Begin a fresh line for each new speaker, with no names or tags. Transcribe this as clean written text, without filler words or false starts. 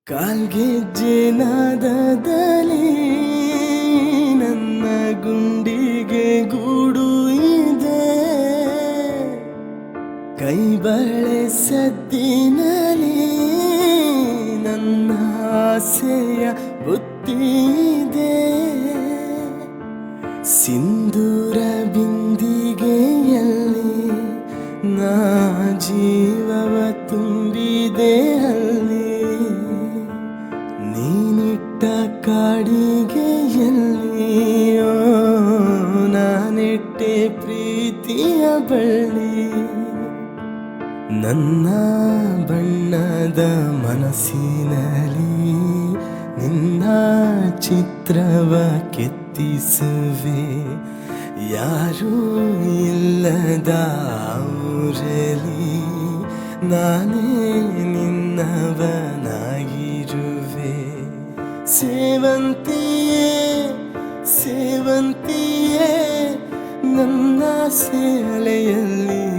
ಕಾಲ್ಗೆಜ್ಜೆ ನಾದದಲ್ಲಿ ನನ್ನ ಗುಂಡಿಗೆ ಗೂಡು ಇದೆ. ಕೈಬಳೆ ಸದ್ದಿನಲ್ಲಿ ನನ್ನ ಆಸೆಯ ಬುತ್ತಿದೆ. ಸಿಂಧೂರ ಬಿಂದಿಗೆಯಲ್ಲಿ ನಾ ಜೀವವ ತುಂಬಿದೆ. ಅಲ್ಲಿ ನೀನಿಟ್ಟ ಕಾಡಿಗೆಯಲ್ಲಿಯೋ ನಾನಿಟ್ಟೆ ಪ್ರೀತಿಯ ಬಳ್ಳಿ. ನನ್ನ ಬಣ್ಣದ ಮನಸ್ಸಿನಲ್ಲಿ ನಿನ್ನ ಚಿತ್ರವ ಕೆತ್ತಿಸುವೆ. ಯಾರೂ ಇಲ್ಲದ ಊರಲ್ಲಿ ನಾನೇ ನಿನ್ನವನಾಗಿರುವೆ. ಸೇವಂತಿಯೇ ಸೇವಂತಿಯೇ ನನ್ನ ಸೇಲೆಯಲ್ಲಿ